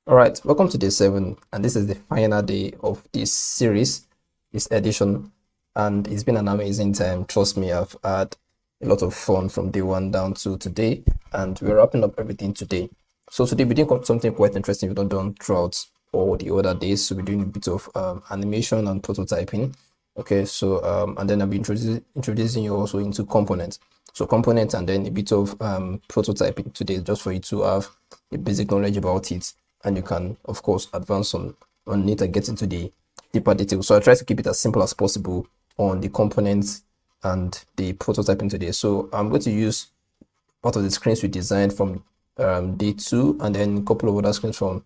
All right, welcome to day 7, and this is the final day of this series, this edition, and it's been an amazing time. Trust me, I've had a lot of fun from day 1 down to today, and we're wrapping up everything today. So today we're doing something quite interesting we've not done throughout all the other days. So we're doing a bit of animation and prototyping. Okay, so and then I'll be introducing you also into components. So components and then a bit of prototyping today, just for you to have a basic knowledge about it, and you can of course advance on it and get into the deeper details. So I try to keep it as simple as possible on the components and the prototyping today. So I'm going to use part of the screens we designed from day 2, and then a couple of other screens from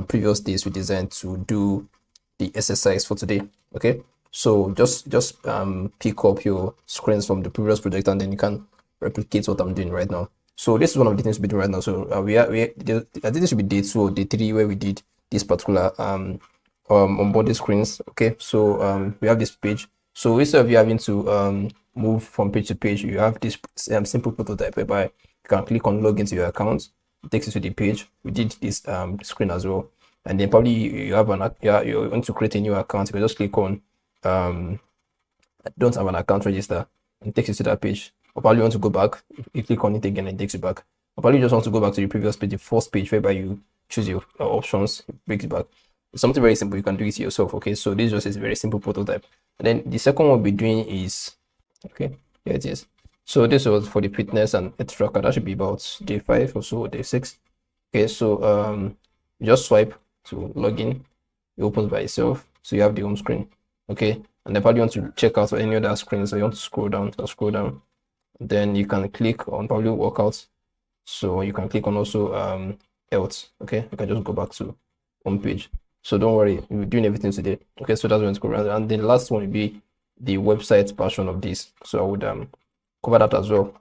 previous days we designed to do the exercise for today. Okay, so just pick up your screens from the previous project, and then you can replicate what I'm doing right now. So this is one of the things we're doing right now. So I think this should be day 2 or day 3 where we did this particular onboarding screens. Okay, so we have this page. So instead of you having to move from page to page, you have this simple prototype whereby you can click on log into your account. It takes you to the page. We did this screen as well, and then probably you have you want to create a new account. You can just click on don't have an account register, and it takes you to that page. Or probably want to go back, you click on it again and it takes you back. Or probably just want to go back to the previous page, the first page, whereby you choose your options, it brings it back. It's something very simple. You can do it yourself. Okay, so this just is a very simple prototype. And then the second one we'll be doing is, okay, here it is. So this was for the fitness and health tracker. That should be about day 5 or so, day 6. Okay, so just swipe to log in. It opens by itself. So you have the home screen. Okay, and then probably want to check out any other screen, so you want to scroll down, then you can click on probably workouts. So you can click on also health. Okay, you can just go back to home page. So don't worry, we're doing everything today. Okay, so that's going to go around, and the last one will be the website version of this. So I would cover that as well.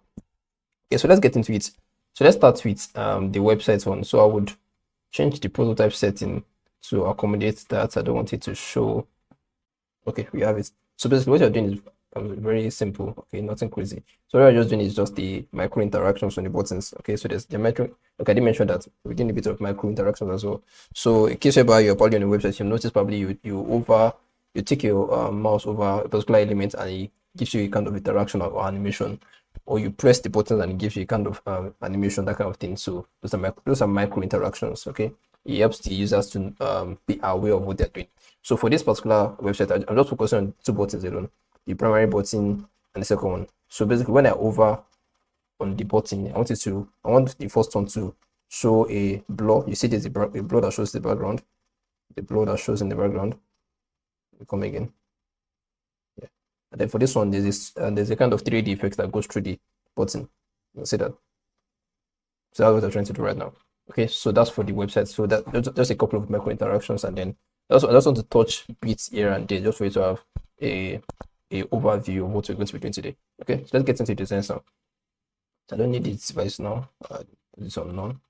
Okay, so let's get into it. So let's start with the website one. So I would change the prototype setting to accommodate that. I don't want it to show. Okay, we have it. So basically what you're doing is very simple. Okay, nothing crazy. So what you're just doing is just the micro interactions on the buttons. Okay, so there's the micro. Okay, I did mention that we're doing a bit of micro interactions as well. So in case whereby you're probably on the website, you'll notice probably you take your mouse over a particular element and it gives you a kind of interaction or animation, or you press the buttons and it gives you a kind of animation, that kind of thing. So those are micro interactions. Okay, it helps the users to be aware of what they're doing. So for this particular website, I'm just focusing on 2 buttons alone, the primary button and the second one. So basically when I hover on the button, I want the first one to show a blur. You see there's a blur that shows the background, the blur that shows in the background. We come again. Yeah. And then for this one, there's a kind of 3D effect that goes through the button. You see that? So that's what I'm trying to do right now. Okay, so that's for the website. So that just a couple of micro interactions, and then I just want to touch bits here and there just for you to have a overview of what we're going to be doing today. Okay, so let's get into the design now. I don't need this device now. This on none.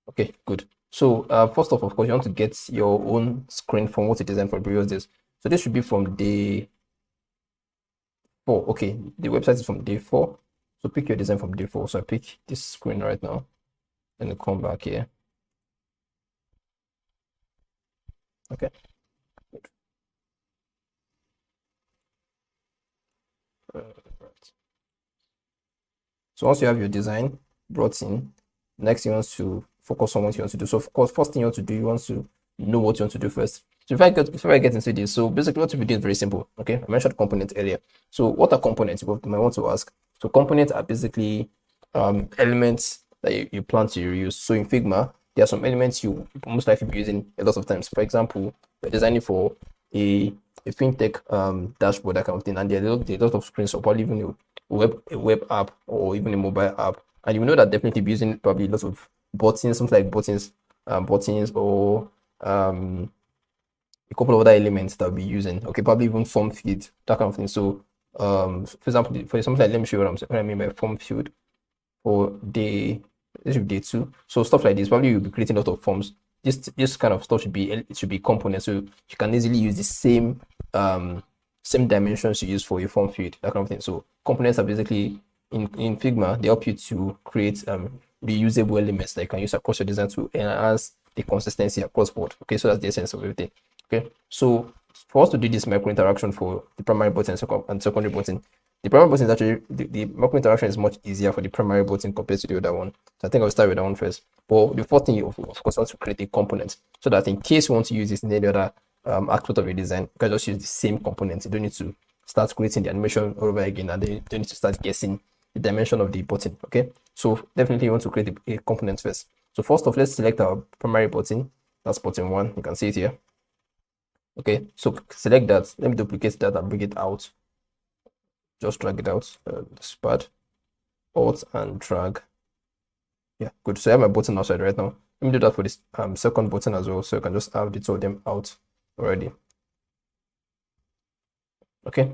Okay, good. So first off, of course, you want to get your own screen from what you designed for previous days. So this should be from day 4. Okay, the website is from day 4. So pick your design from day 4. So I pick this screen right now, and come back here. Okay. Right. So once you have your design brought in, next you want to focus on what you want to do. So of course, first thing you want to do, you want to know what you want to do first. So before I get into this, so basically what we do is very simple. Okay, I mentioned components earlier. So what are components? You might want to ask. So components are basically elements that you plan to reuse. So in Figma, there are some elements you most likely be using a lot of times. For example, we're designing for a fintech dashboard, that kind of thing, and there are a lot of screens, or probably even a web app or even a mobile app, and you know that definitely be using probably lots of buttons, something like buttons or a couple of other elements that we'll be using. Okay, probably even form field, that kind of thing. So for example, like, let me show you what I mean by form field for this should be day 2. So stuff like this, probably you'll be creating a lot of forms. This kind of stuff should be components, so you can easily use the same dimensions you use for your form field, that kind of thing. So components are basically in Figma, they help you to create reusable elements that you can use across your design to enhance the consistency across board. Okay, so that's the essence of everything. Okay, so for us to do this micro interaction for the primary button and secondary button, the primary button is actually the micro interaction is much easier for the primary button compared to the other one. So I think I'll start with that one first. But the first thing, you, of course, want to create a component so that in case you want to use this in any other aspect of your design, you can just use the same component. You don't need to start creating the animation all over again, and then you don't need to start guessing the dimension of the button. Okay, so definitely you want to create a component first. So first off, let's select our primary button. That's button 1. You can see it here. Okay, so select that. Let me duplicate that and bring it out. Just drag it out. This part, Alt and drag. Yeah, good. So I have my button outside right now. Let me do that for this second button as well, so you can just have the two of them out already. Okay,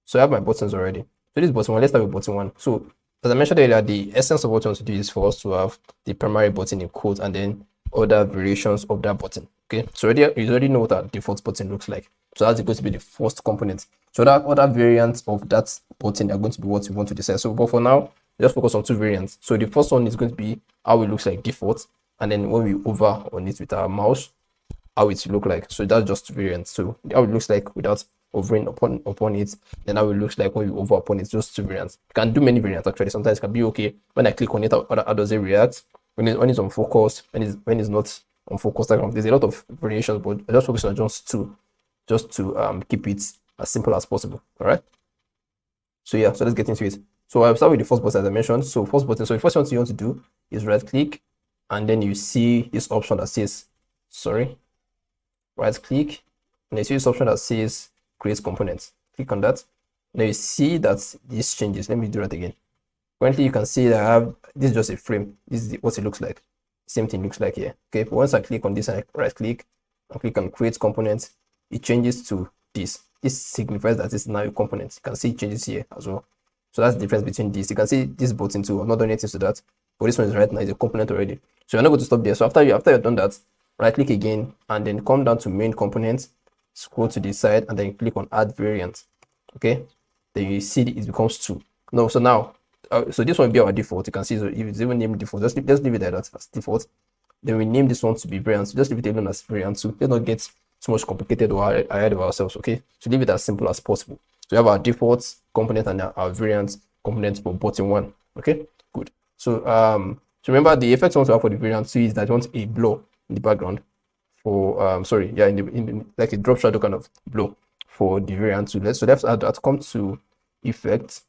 so I have my buttons already. So this button 1, let's start with button 1. So as I mentioned earlier, the essence of what we want to do is for us to have the primary button in quote and then other variations of that button. Okay, so you already know what our default button looks like. So that's going to be the first component. So that other variants of that button are going to be what we want to decide. So, but for now, let's focus on two variants. So the first one is going to be how it looks like default, and then when we hover on it with our mouse, how it look like. So that's just variants. So how it looks like without hovering upon it, then how it looks like when we hover upon it. Just two variants. You can do many variants actually. Sometimes it can be okay when I click on it, how does it react? When it's on focus, when it's not on focus. There's a lot of variations, but I just focus on just to keep it as simple as possible. All right. So yeah, so let's get into it. So I'll start with the first button as I mentioned. So first button. So the first one you want to do is right click, and then you see this option that says, right click, and you see this option that says create components. Click on that. Now you see that this changes. Let me do that again. Currently, you can see that I have this is just a frame. This is what it looks like. Same thing looks like here. Okay, but once I click on this and I right click and click on create components, it changes to this. This signifies that it's now a component. You can see it changes here as well. So that's the difference between this. You can see this button too. I'm not doing anything to that, but this one is right now is a component already. So you're not going to stop there. So after you've done that, right click again and then come down to main components, scroll to the side and then click on add variant. Okay, then you see it becomes 2. No, so now so this one will be our default. You can see, so if it's even named default, just leave it like that as default. Then we name this one to be variant. So just leave it alone as variant 2. Let's not get too much complicated or ahead of ourselves. Okay, so leave it as simple as possible. So we have our default component and our variant component for button 1. Okay, good. So so remember the effect we want to have for the variant 2 is that we want a blur in the background for in the like a drop shadow kind of blur for the variant 2. So let's add that. Come to effect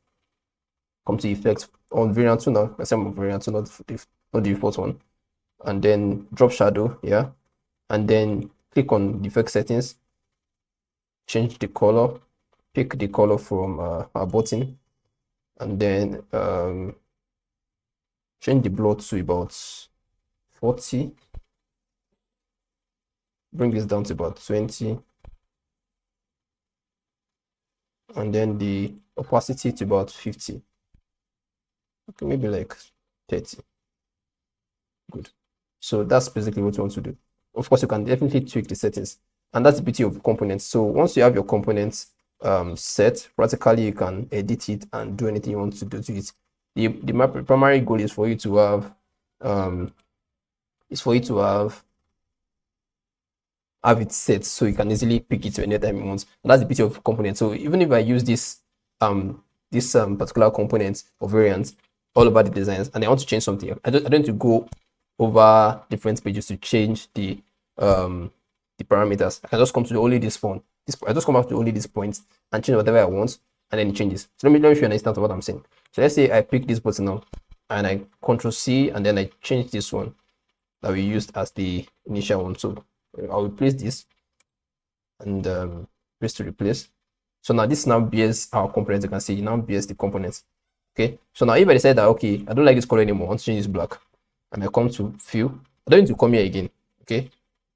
on variant 2 now. Let's say variant 2, not the default one, and then drop shadow, yeah, and then click on the effect settings, change the color, pick the color from our button, and then change the blur to about 40, bring this down to about 20, and then the opacity to about 50. Okay, maybe like 30. Good. So that's basically what you want to do. Of course, you can definitely tweak the settings, and that's the beauty of components. So once you have your components set, practically you can edit it and do anything you want to do to it. The primary goal is for you to have it set so you can easily pick it to any time you want. And that's the beauty of components. So even if I use this particular component or variant all over the designs and I want to change something, I don't need to go over different pages to change the parameters. I can just come to only this one. I just come back to only this point and change whatever I want, and then it changes. So let me show you an instance of what I'm saying. So let's say I pick this button now and I Ctrl C and then I change this one that we used as the initial one. So I will place this and press to replace. So now this now bears our components. You can see it now bears the components. Okay, so now if I decide that okay, I don't like this color anymore, I want to change this black, and I come to fill, I don't need to come here again. Okay,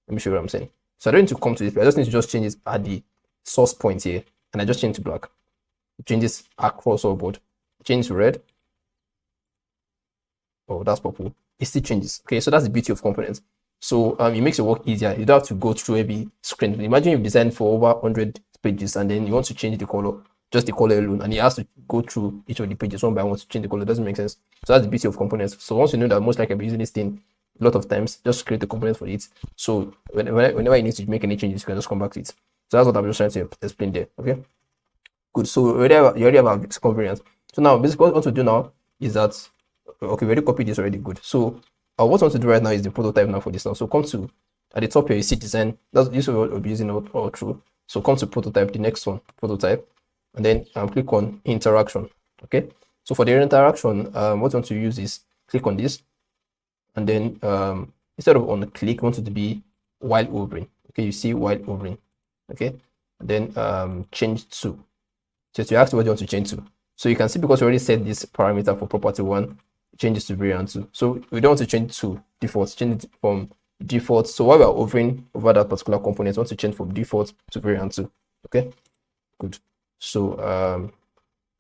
let me show you what I'm saying. So I don't need to come to this, I just need to just change it at the source point here, and I just change to black. It changes across all board. Change to red. Oh, that's purple. It still changes. Okay, so that's the beauty of components. So it makes your work easier. You don't have to go through every screen. Imagine you've designed for over 100 pages and then you want to change the color, just the color alone, and you have to go through each of the pages one by one to change the color. It doesn't make sense. So that's the beauty of components. So once you know that most likely I'll be using this thing a lot of times. Just create a component for it. So whenever you need to make any changes, you can just come back to it. So that's what I'm just trying to explain there. Okay, good. So you already have a second variant. So now basically what I want to do now is that, okay, we already copied this already. Good. So what I want to do right now is the prototype now for this now. So come to at the top here, you see design. That's this is what we'll be using all through. So come to prototype, the next one, prototype, and then click on interaction. Okay. So for the interaction, what I want to use is click on this, and then instead of on click, I want it to be while hovering. Okay, you see while hovering. Okay, and then change to. So you ask what you want to change to. So you can see because we already set this parameter for property 1, changes to variant 2. So we don't want to change to default, change it from default. So while we're hovering over that particular component, we want to change from default to variant 2. Okay, good. So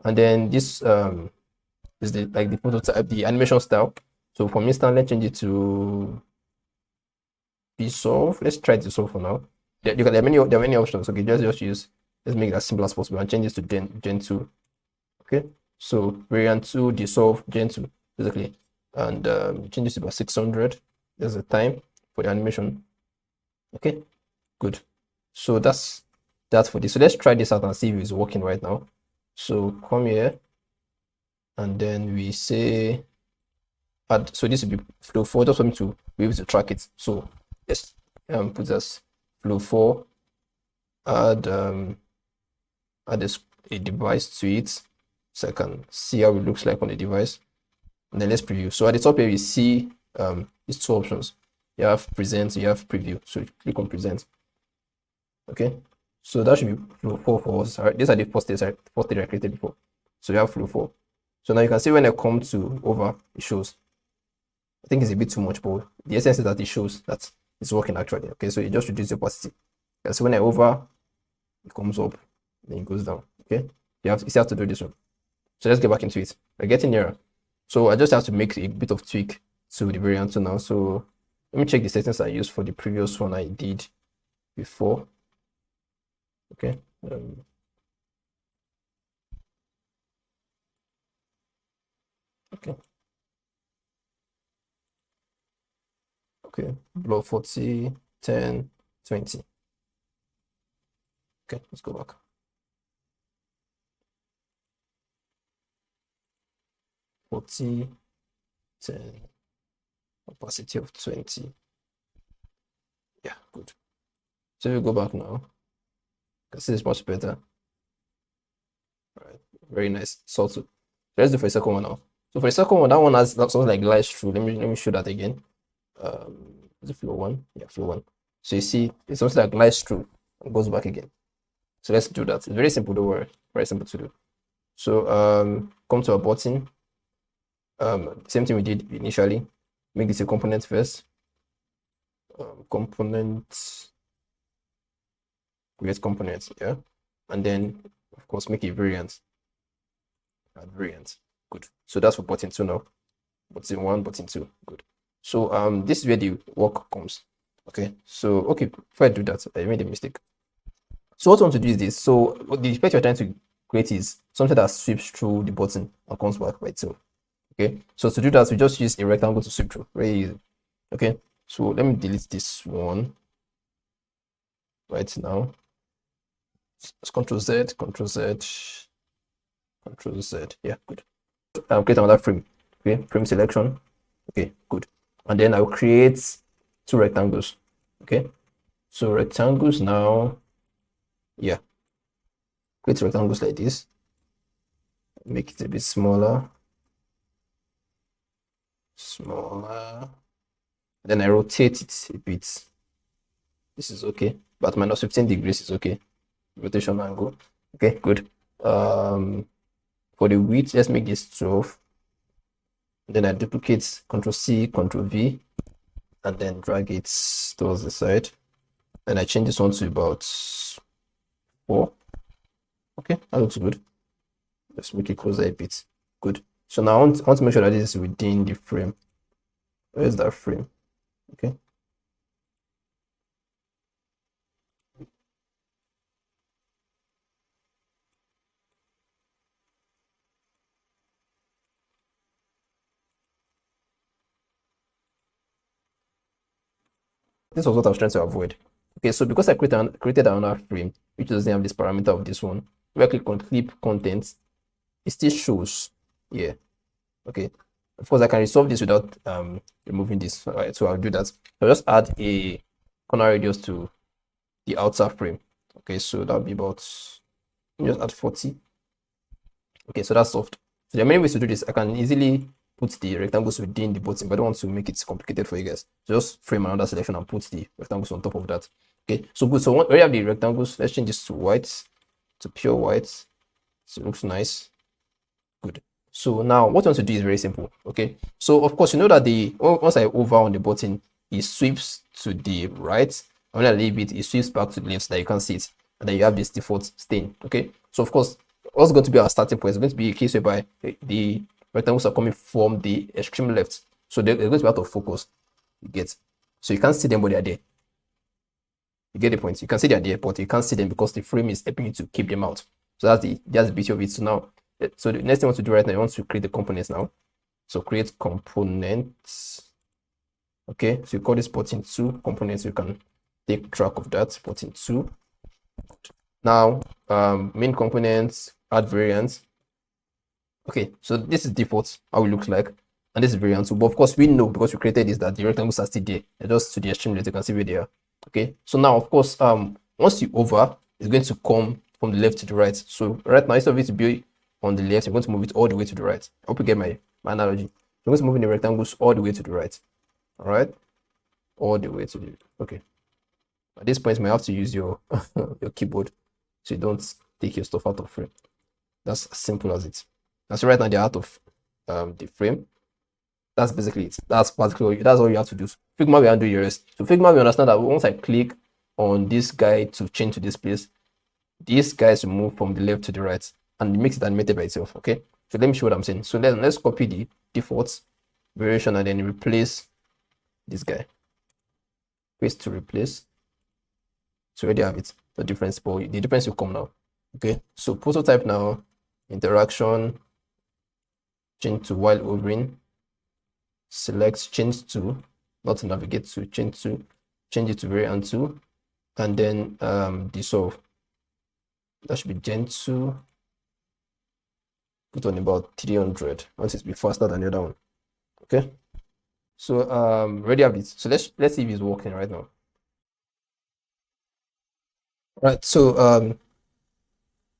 and then this is the prototype, the animation style. So from instance, let's change it to dissolve. Let's try dissolve for now. There are many options. Okay, just use, let's make it as simple as possible and change this to gen 2. Okay, so variant 2, dissolve, gen 2, basically, and change this to about 600. There's a time for the animation. Okay, good. So that's for this. So let's try this out and see if it's working right now. So come here, and then we say add. So this will be flow 4, just for me to be able to track it. So let's put this flow 4, add a device to it, so I can see how it looks like on the device. And then let's preview. So at the top here, you see these two options. You have present, you have preview. So you click on present. Okay. So that should be flow 4 for us. All right. These are the first states I created before. So you have flow 4. So now you can see when I come to over, it shows. I think it's a bit too much, but the essence is that it shows that it's working actually. Okay. So you just reduce the opacity. So when I over, it comes up, then it goes down. Okay. You still have to do this one. So let's get back into it. We're getting nearer. So I just have to make a bit of tweak to the variant 2 now. So let me check the settings I used for the previous one I did before. Okay. Okay. Okay. Block 40, 10, 20. Okay, let's go back. 40, 10, opacity of 20. Yeah, good. So we go back now. You can see it's much better. All right, very nice. So let's do for the second one now. So for the second one, that one has something like light through. Let me show that again. Is it flow 1? Yeah, flow 1. So you see it's something like light through and goes back again. So let's do that. It's very simple, don't worry. Very simple to do. So come to our button. Same thing we did initially. Make this a component first. Component, create components, yeah, and then of course make a variant. Add variant. Good. So that's for button 2 now. Button 1, button 2. Good. So this is where the work comes. Okay. So okay, before I do that, I made a mistake. So what I want to do is this. So the effect you're trying to create is something that sweeps through the button and comes back by itself. Okay. So to do that, we just use a rectangle to sweep through. Very easy. Okay. So let me delete this one right now. It's Control Z, Control Z, Control Z. Yeah, good. Create another frame. Okay, frame selection. Okay, good. And then I'll create 2 rectangles. Okay, so rectangles now. Yeah, create rectangles like this. Make it a bit smaller. Smaller. Then I rotate it a bit. This is okay, but minus 15 degrees is okay. Rotation angle. Okay, good. For the width, let's make this 12. Then I duplicate, Control C, Control V, and then drag it towards the side. And I change this one to about 4. Okay, that looks good. Let's make it closer a bit. Good. So now I want to make sure that this is within the frame. Where's that frame? Okay. this was what I was trying to avoid. Okay, so because I created another frame which doesn't have this parameter of this one, if I click on clip content, it still shows here. Okay, of course I can resolve this without removing this. All right, so I'll do that. I'll just add a corner radius to the outer frame. Okay, so that'll be about, just add 40. Okay, so that's soft. So there are many ways to do this. I can easily put the rectangles within the button, but I don't want to make it complicated for you guys. Just frame another selection and put the rectangles on top of that. Okay, so good. So we already have the rectangles. Let's change this to white, to pure white. So it looks nice. Good. So now what I want to do is very simple. Okay, so of course you know that once I hover on the button, it sweeps to the right. And when I leave it, it sweeps back to the left so that you can see it, and then you have this default stain. Okay, so of course what's going to be our starting point is going to be a case whereby the rectangles are coming from the extreme left, so they're going to be out of focus. You get, so you can't see them, but they're there. You get the point. You can see they're there, but you can't see them because the frame is helping you to keep them out. So that's the beauty of it. So now, so the next thing I want to do right now, I want to create the components now. So create components. Okay, so you call this button 2 components. You can take track of that. Button 2. Now, main components, add variants. Okay, so this is default, how it looks like, and this is variant. So, but of course, we know because we created this that the rectangles are still there. They're just to the extreme left. You can see where they are. Okay, so now, of course, once you hover, it's going to come from the left to the right. So right now, instead of it to be on the left, you're going to move it all the way to the right. I hope you get my analogy. You're going to move the rectangles all the way to the right. All right, all the way to the, okay. At this point, you might have to use your your keyboard so you don't take your stuff out of frame. That's as simple as it. And so right now they're out of the frame. That's basically it. That's all you have to do. Figma will undo your rest. So Figma will understand that once I click on this guy to change to this place, these guys will move from the left to the right, and it makes it animated by itself. Okay. So let me show what I'm saying. So let's copy the default variation and then replace this guy. Paste to replace. So already have it. The difference, but the difference will come now. Okay. So prototype now, interaction, change to while hovering, select change to, not to navigate to, change it to variant 2, and then dissolve. That should be gen 2. Put on about 300. Once it's be faster than the other one. Okay. So already have it. So let's see if it's working right now. Right. So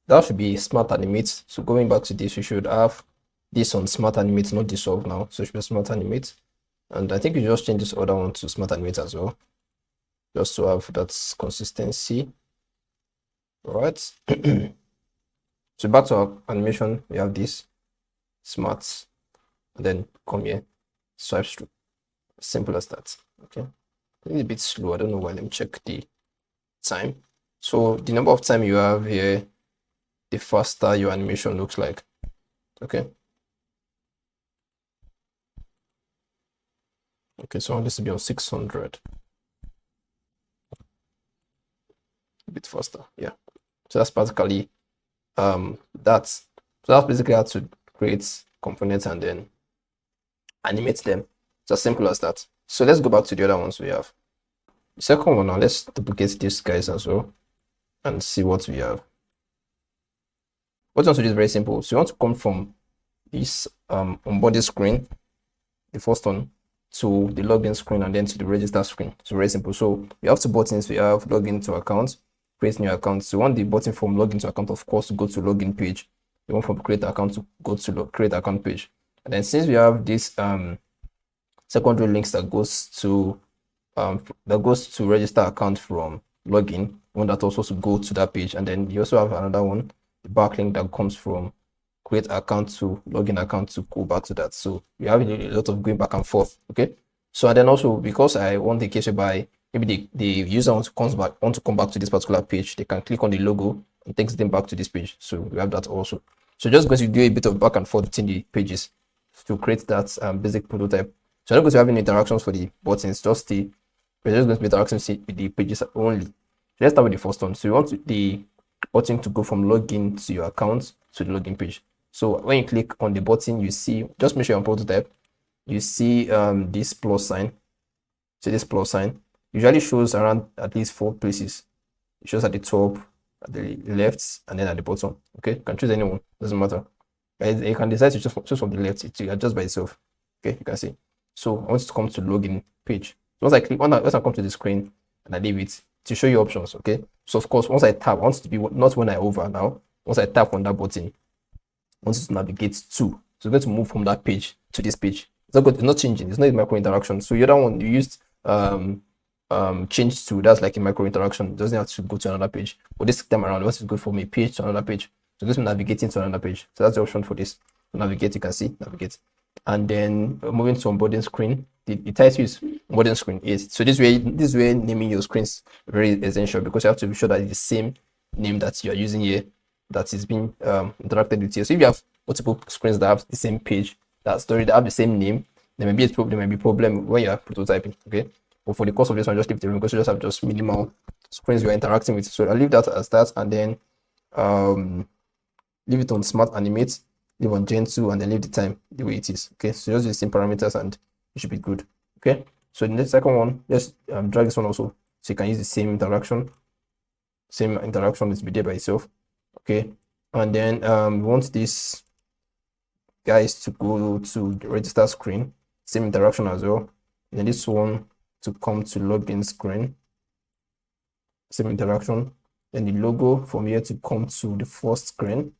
that should be smart animate. So going back to this, you should have this on smart animate, not dissolve now. So it should be smart animate. And I think you just change this other one to smart animate as well, just to have that consistency. All right. So back to our animation, we have this smart, and then come here, swipe through. Simple as that. Okay. It's a bit slow. I don't know why. Let me check the time. So the number of time you have here, the faster your animation looks like. Okay. Okay, so I want this to be on 600. A bit faster, yeah. So that's basically that's basically how to create components and then animate them. It's as simple as that. So let's go back to the other ones we have. The second one now, let's duplicate these guys as well and see what we have. What you want to do is very simple. So you want to come from this onboarding screen, the first one, to the login screen and then to the register screen. So very simple. So we have two buttons. We have login to account, create new account. So you want the button from login to account, of course, to go to login page. You want from create account to go to create account page. And then since we have this secondary links that goes to register account from login, you want that also to go to that page. And then you also have another one, the backlink that comes from create account to login account to go back to that. So we have a lot of going back and forth. Okay. So and then also because I want the case whereby maybe the user want to come back to this particular page, they can click on the logo and takes them back to this page. So we have that also. So just going to do a bit of back and forth between the pages to create that basic prototype. So I'm not going to have any interactions for the buttons, we're just going to be interactions with the pages only. So let's start with the first one. So you want the button to go from login to your account to the login page. So when you click on the button, you see, just make sure you're on prototype, you see this plus sign. So this plus sign, usually shows around at least 4 places. It shows at the top, at the left, and then at the bottom. Okay, you can choose anyone, doesn't matter. You can decide to choose from the left, it will adjust by itself. Okay, you can see. So I want it to come to login page. So once I click, once I come to the screen and I leave it to show you options. Okay, so of course, once I tap, I want it to be not when I hover now. Once I tap on that button, I want it to navigate to. So it's going to move from that page to this page. It's not good, it's not changing, it's not a micro interaction. So the other one you used change to, that's like a micro interaction. It doesn't have to go to another page. But this time around, once it's good from a page to another page, so this is navigating to another page. So that's the option for this. So navigate, you can see navigate, and then moving to onboarding screen. The title is onboarding screen is. So this way naming your screens very essential, because you have to be sure that it's the same name that you are using here that is being interacted with here. So if you have multiple screens that have the same page, that have the same name, there may be a problem when you are prototyping. Okay. But for the course of this one, just leave the room, because you just have just minimal screens you're interacting with. So I'll leave that as that, and then leave it on smart animate, leave on gen 2, and then leave the time the way it is. Okay, so just use the same parameters and it should be good. Okay, so the second one, just drag this one also, so you can use the same interaction is be there by itself. Okay, and then we want this guys to go to the register screen, same interaction as well, and then this one to come to login screen, same interaction, then the logo from here to come to the first screen,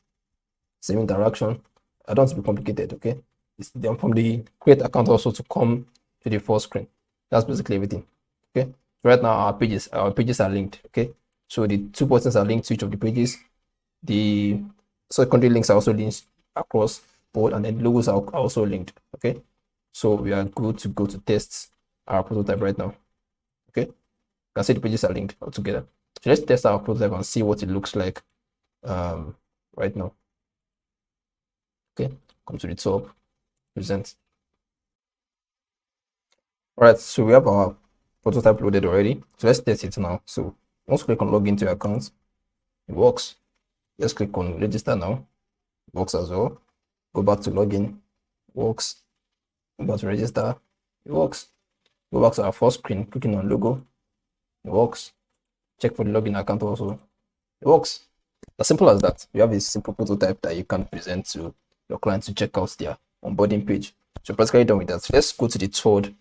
same interaction. I don't want to be complicated. Okay, then from the create account also to come to the first screen. That's basically everything. Okay, right now our pages are linked. Okay, so the 2 buttons are linked to each of the pages. The secondary links are also linked across board, and then logos are also linked. Okay, so we are good to go to test our prototype right now. Okay, you can see the pages are linked all together. So let's test our prototype and see what it looks like right now. Okay, come to the top, present. All right, so we have our prototype loaded already. So let's test it now. So once click on log into your account, it works. Let's click on register now. It works as well. Go back to login, works. Go back to register, it works. Go back to our first screen, clicking on logo, it works. Check for the login account also, it works. As simple as that. You have a simple prototype that you can present to your client to check out their onboarding page. So practically done with that. So let's go to the third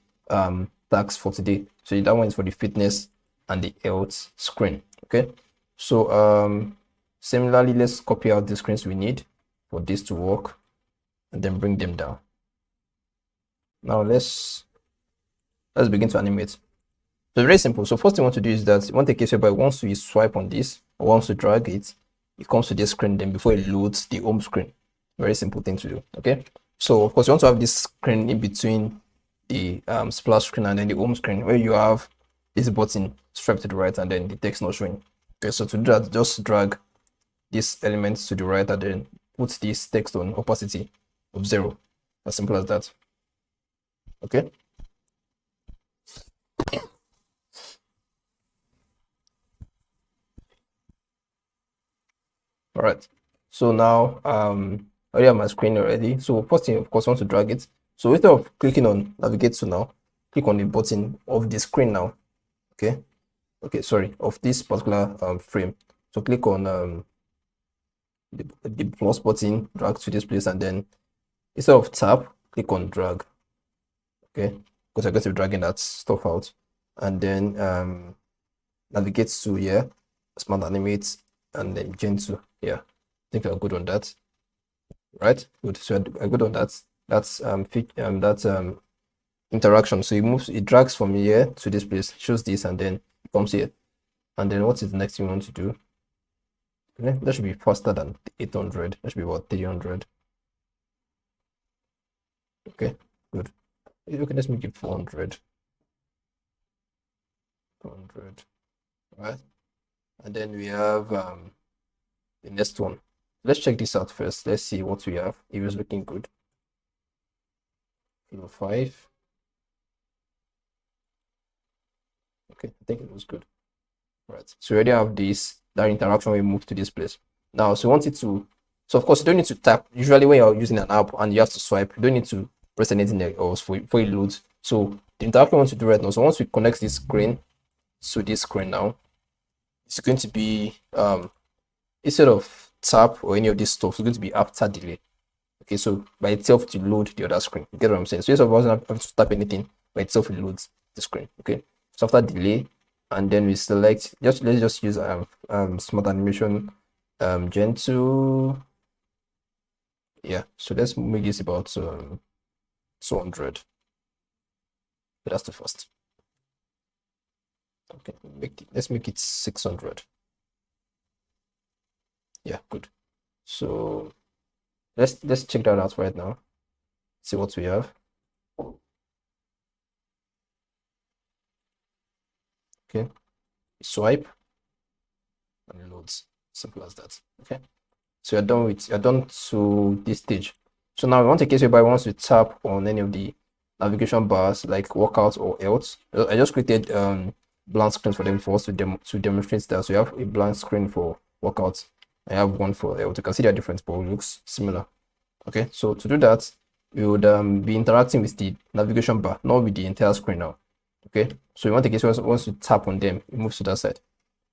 task for today. So that one is for the fitness and the health screen. Okay, so similarly, let's copy out the screens we need for this to work and then bring them down. Now let's begin to animate. So very simple. So first thing you want to do is that you want a case whereby once you swipe on this or once you drag it, it comes to this screen, then before it loads the home screen. Very simple thing to do. Okay, so of course you want to have this screen in between the splash screen and then the home screen, where you have this button striped to the right and then the text not showing. Okay, so to do that, just drag these elements to the right and then put this text on opacity of 0. As simple as that. Okay, all right, so now I already have my screen already. So first thing, of course, I want to drag it. So instead of clicking on navigate to now, click on the button of the screen now. Okay, sorry, of this particular frame. So click on the plus button, drag to this place, and then instead of tap, click on drag. Okay, because I got to be dragging that stuff out, and then navigate to here, smart animate, and then gen 2. Yeah, I think I'm good on that. Right, good. So I'm good on that. That's interaction. So it drags from here to this place, shows this, and then it comes here. And then what is the next thing you want to do? Okay, that should be faster than 800. That should be about 300. Okay, good. Okay, let's make it 400. 400. Right, and then we have the next one. Let's check this out first. Let's see what we have. It was looking good. 5. Okay, I think it was good. Right, so we already have that interaction when we move to this place. Now, so we want it to, so of course you don't need to tap. Usually when you're using an app and you have to swipe, you don't need to press anything else for it loads. So the interaction we want to do right now, so once we connect this screen to this screen now, it's going to be instead of tap or any of this stuff, it's going to be after delay. Okay, so by itself to load the other screen. You get what I'm saying? So instead of us not having to tap anything, by itself it loads the screen. Okay, so after delay, and then we select, let's just use smart animation gen 2. Yeah, so let's make this about 200. But that's the first. Okay, let's make it 600. Yeah, good. So let's check that out right now. See what we have. Okay, swipe and it loads. Simple as that. Okay, so you're done to this stage. So now we want a case whereby wants to tap on any of the navigation bars like workouts or else. I just created blank screens for them for us to demonstrate that. So you have a blank screen for workouts. I have one for else. You can see they're different, but it looks similar. Okay, so to do that, we would be interacting with the navigation bar, not with the entire screen now. Okay, so you want the case once you tap on them, it moves to that side.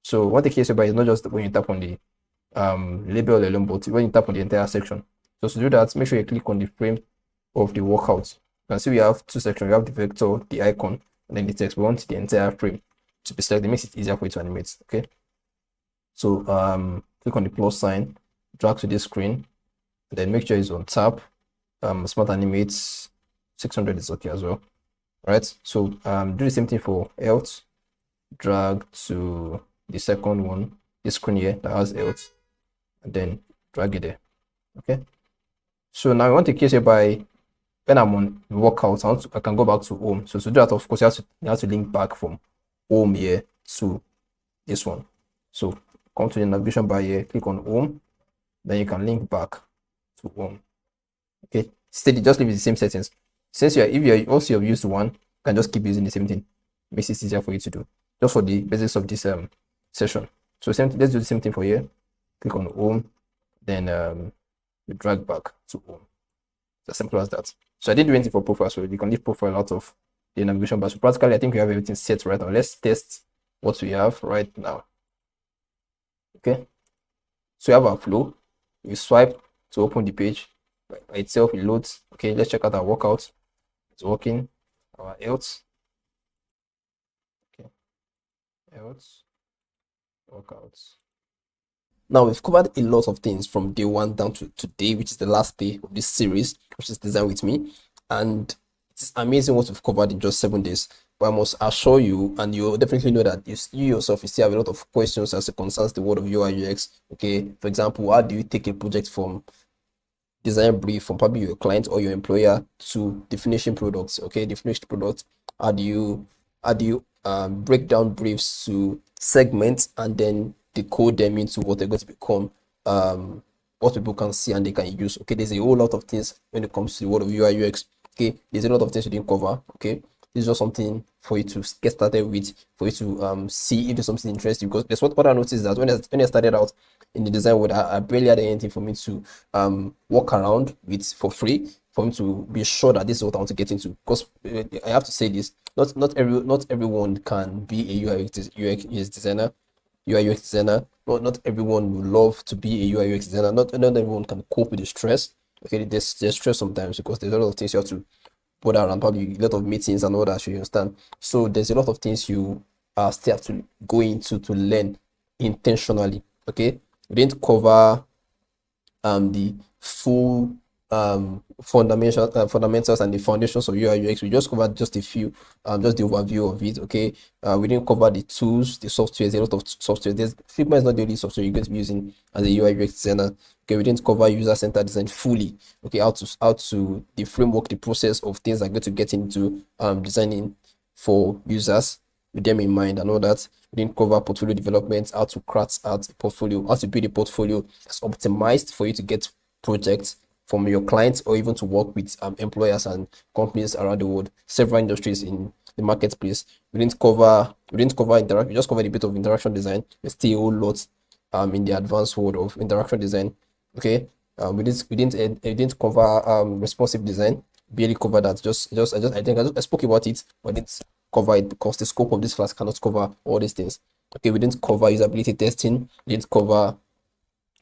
So what the case whereby is not just when you tap on the label alone, but when you tap on the entire section. So to do that, make sure you click on the frame of the workout. You can see we have two sections. We have the vector, the icon, and then the text. We want the entire frame to be selected. It makes it easier for you to animate. Okay, so click on the plus sign, drag to this screen, and then make sure it's on tap. Smart animates 600 is okay as well. All right, so do the same thing for else. Drag to the second one, this screen here that has else, and then drag it there. Okay, so now I want a case whereby when I'm on workout, I can go back to home. So to do that, of course, you have to link back from home here to this one. So come to the navigation bar here, click on home, then you can link back to home. Okay, steady, just leave it the same settings. Since if you also have used one, you can just keep using the same thing. Makes it easier for you to do, just for the basics of this session. So let's do the same thing for here. Click on home, then you drag back to home. It's as simple as that. So I didn't do anything for profile, so you can leave profile out of the navigation bar. So practically, I think we have everything set right now. Let's test what we have right now. Okay, so we have our flow. You swipe to open the page. By itself, it loads. Okay, let's check out our workout. It's working. Our else. Okay, else, workouts. Now we've covered a lot of things from day one down to today, which is the last day of this series, which is Design With Me. And it's amazing what we've covered in just 7 days. But I must assure you, and you definitely know that you yourself, you still have a lot of questions as it concerns the world of UI UX. Okay, for example, how do you take a project from design brief from probably your client or your employer to the finishing products? Okay, the finished product. How do you break down briefs to segments and then decode them into what they're going to become, what people can see and they can use? Okay, there's a whole lot of things when it comes to the world of UI UX. Okay, there's a lot of things we didn't cover. Okay, this is just something for you to get started with, for you to see if there's something interesting. Because that's what I noticed, that when I started out in the design world, I barely had anything for me to walk around with for free, for me to be sure that this is what I want to get into. Because I have to say this, not everyone can be a UI UX designer, UI UX designer. Not everyone will love to be a UI UX designer. Not everyone can cope with the stress. Okay, there's stress sometimes because there's a lot of things you have to put around, probably a lot of meetings and all that, you understand. So there's a lot of things you still have to go into to learn intentionally. Okay, we didn't cover the full fundamentals and the foundations of UI UX. We just covered just a few, just the overview of it. Okay, we didn't cover the tools, the software. There's a lot of software. Figma is not the only software you're going to be using as a UI UX designer. Okay, we didn't cover user-centered design fully. Okay, how to the framework, the process of things I'm going to get into designing for users with them in mind and all that. We didn't cover portfolio development, how to craft out a portfolio, how to build a portfolio that's optimized for you to get projects from your clients or even to work with employers and companies around the world, several industries in the marketplace. We didn't cover interaction. We just covered a bit of interaction design. There's still a whole lot in the advanced world of interaction design. Okay, we didn't cover responsive design. Barely covered that. I spoke about it, but cover it because the scope of this class cannot cover all these things. Okay, we didn't cover usability testing, we didn't cover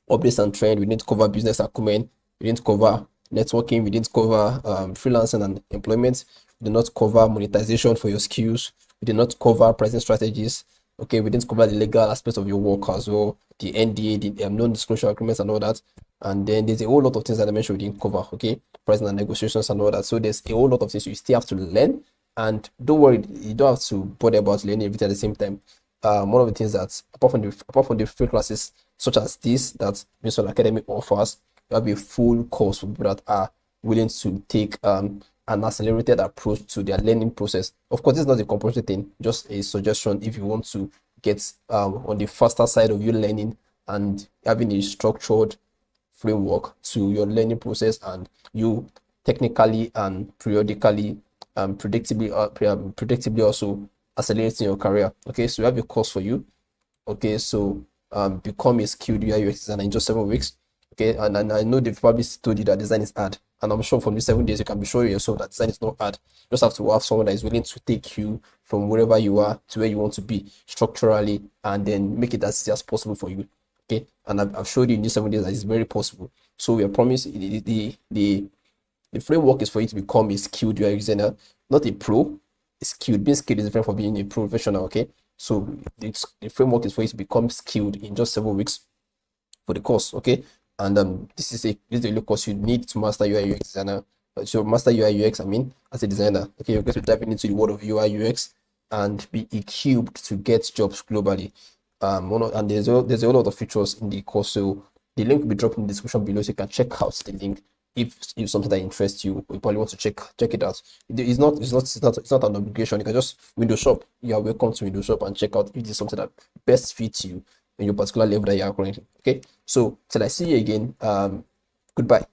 updates and trend, we didn't cover business acumen, we didn't cover networking, we didn't cover freelancing and employment, we did not cover monetization for your skills, we did not cover pricing strategies. Okay, we didn't cover the legal aspects of your work as well, the NDA, the non-disclosure agreements and all that. And then there's a whole lot of things that I mentioned we didn't cover. Okay, pricing and negotiations and all that. So there's a whole lot of things you still have to learn. And don't worry, you don't have to bother about learning everything at the same time. One of the things that apart from the free classes such as this that Vyncelle Academy offers, you have a full course for people that are willing to take an accelerated approach to their learning process. Of course, this is not a compulsory thing, just a suggestion if you want to get on the faster side of your learning and having a structured framework to your learning process, and you technically and periodically predictably also accelerating your career. Okay, so we have a course for you. Okay, so become a skilled UI UX designer in just 7 weeks. Okay, and I know they've probably told you that design is hard, and I'm sure from these 7 days you can be sure yourself that design is not hard. You just have to have someone that is willing to take you from wherever you are to where you want to be structurally, and then make it as easy as possible for you. Okay, and I've showed you in these 7 days that it's very possible. So we are promising the framework is for you to become a skilled UI designer, not a pro. Skilled, being skilled is different from being a professional. Okay, so the framework is for you to become skilled in just 7 weeks for the course. Okay, and this is the only course you need to master UI UX designer. So master UI UX, I mean, as a designer. Okay, you're going to be diving into the world of UI UX and be equipped to get jobs globally. And there's a lot of features in the course, so the link will be dropped in the description below, so you can check out the link if something that interests you, or you probably want to check it out. It's not an obligation. You can just window shop. You are welcome to window shop and check out if it's something that best fits you in your particular level that you are currently. Okay, so till I see you again, goodbye.